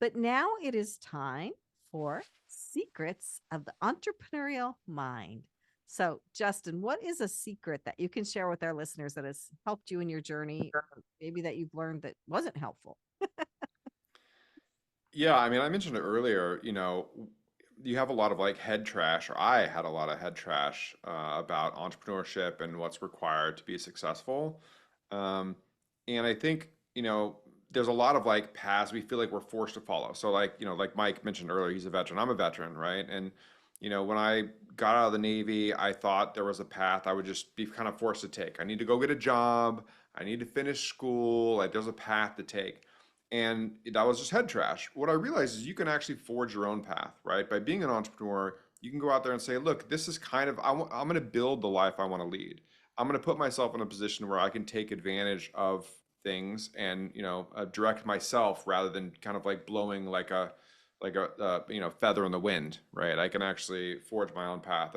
But now it is time for Secrets of the Entrepreneurial Mind. So, Justin, what is a secret that you can share with our listeners that has helped you in your journey, or maybe that you've learned that wasn't helpful? Yeah, I mean, I mentioned it earlier, you have a lot of like head trash, or I had a lot of head trash about entrepreneurship and what's required to be successful. Um, and I think, there's a lot of like paths we feel like we're forced to follow. So like, like Mike mentioned earlier, he's a veteran. I'm a veteran, right? And, when I got out of the Navy, I thought there was a path I would just be kind of forced to take. I need to go get a job. I need to finish school. Like there's a path to take. And that was just head trash. What I realized is you can actually forge your own path, right? By being an entrepreneur, you can go out there and say, look, this is kind of, I'm going to build the life I want to lead. I'm going to put myself in a position where I can take advantage of things and, direct myself rather than kind of like blowing like a feather in the wind, right? I can actually forge my own path.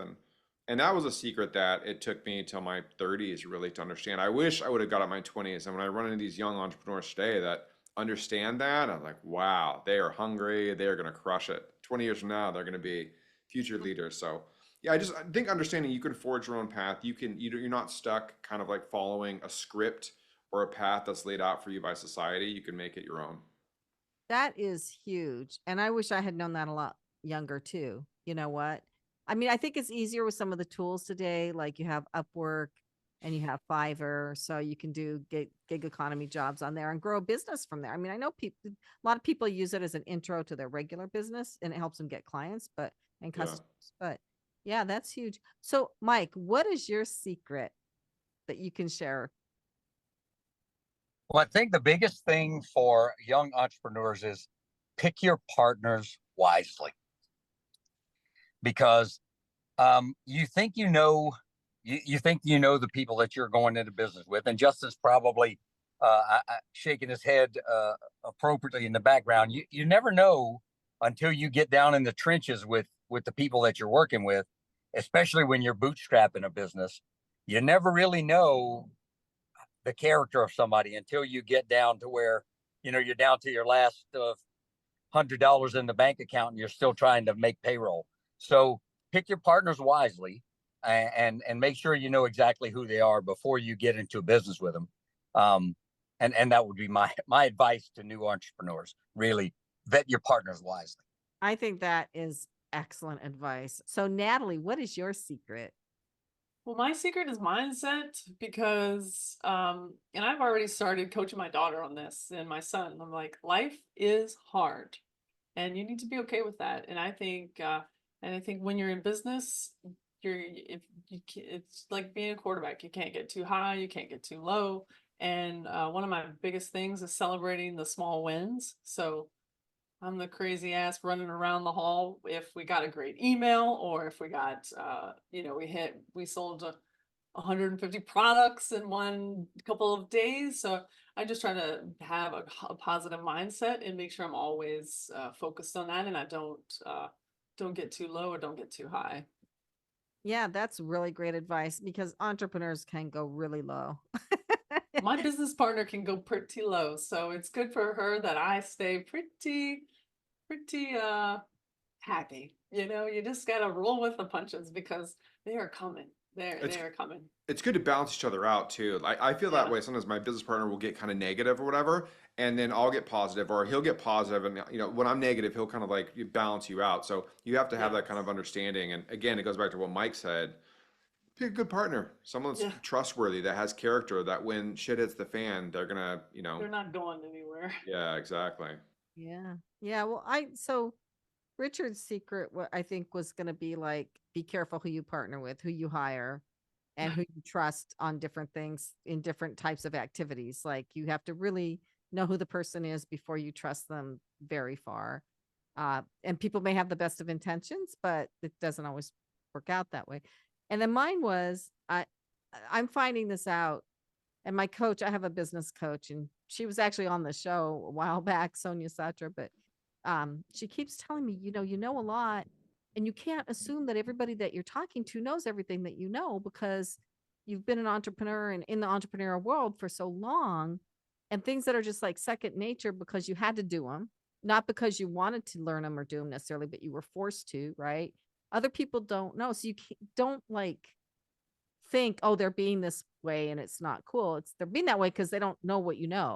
And that was a secret that it took me till my 30s really to understand. I wish I would have got it in my 20s. And when I run into these young entrepreneurs today that understand that, I'm like, wow, they are hungry. They are going to crush it. 20 years from now, they're going to be future leaders. So, yeah, I think understanding you can forge your own path. You're not stuck kind of like following a script or a path that's laid out for you by society. You can make it your own. That is huge. And I wish I had known that a lot younger too. You know what? I mean, I think it's easier with some of the tools today. Like you have Upwork and you have Fiverr. So you can do gig economy jobs on there and grow a business from there. I mean, I know people, a lot of people use it as an intro to their regular business and it helps them get clients, and Yeah. customers. But yeah, that's huge. So, Mike, what is your secret that you can share? Well, I think the biggest thing for young entrepreneurs is pick your partners wisely because you think you think you know the people that you're going into business with, and Justin's probably shaking his head appropriately in the background. You never know until you get down in the trenches with the people that you're working with, especially when you're bootstrapping a business. You never really know the character of somebody until you get down to where you're down to your last $100 in the bank account and you're still trying to make payroll. So pick your partners wisely and make sure you know exactly who they are before you get into a business with them. And that would be my advice to new entrepreneurs. Really vet your partners wisely. I think that is excellent advice. So, Natalie, what is your secret? Well, my secret is mindset because and I've already started coaching my daughter on this and my son. I'm like, life is hard and you need to be okay with that. And I think when you're in business, it's like being a quarterback. You can't get too high, you can't get too low. And one of my biggest things is celebrating the small wins. So I'm the crazy ass running around the hall if we got a great email or if we got we sold 150 products in one couple of days. So I just try to have a positive mindset and make sure I'm always focused on that and I don't get too low or don't get too high. Yeah, that's really great advice because entrepreneurs can go really low. My business partner can go pretty low, so it's good for her that I stay pretty happy. You just gotta roll with the punches because they are coming. They It's are coming. it's good to balance each other out too. I feel that Yeah. way. Sometimes my business partner will get kind of negative or whatever, and then I'll get positive, or he'll get positive, and when I'm negative, he'll kind of like balance you out. So you have to have that kind Yes. of understanding. And again, it goes back to what Mike said. Pick a good partner, someone that's Yeah. trustworthy, that has character, that when shit hits the fan, they're gonna, They're not going anywhere. yeah, exactly. Yeah. Yeah. Well, so Richard's secret, what I think was going to be like, be careful who you partner with, who you hire, and who you trust on different things in different types of activities. Like you have to really know who the person is before you trust them very far. And people may have the best of intentions, but it doesn't always work out that way. And then mine was, I'm finding this out. And my coach, I have a business coach, and she was actually on the show a while back, Sonia Satra, but she keeps telling me, you know a lot, and you can't assume that everybody that you're talking to knows everything that you know because you've been an entrepreneur and in the entrepreneurial world for so long, and things that are just like second nature because you had to do them. not because you wanted to learn them or do them necessarily, but you were forced to, right? Other people don't know. So you don't like think, oh, they're being this way and it's not cool. They're being that way because they don't know what you know.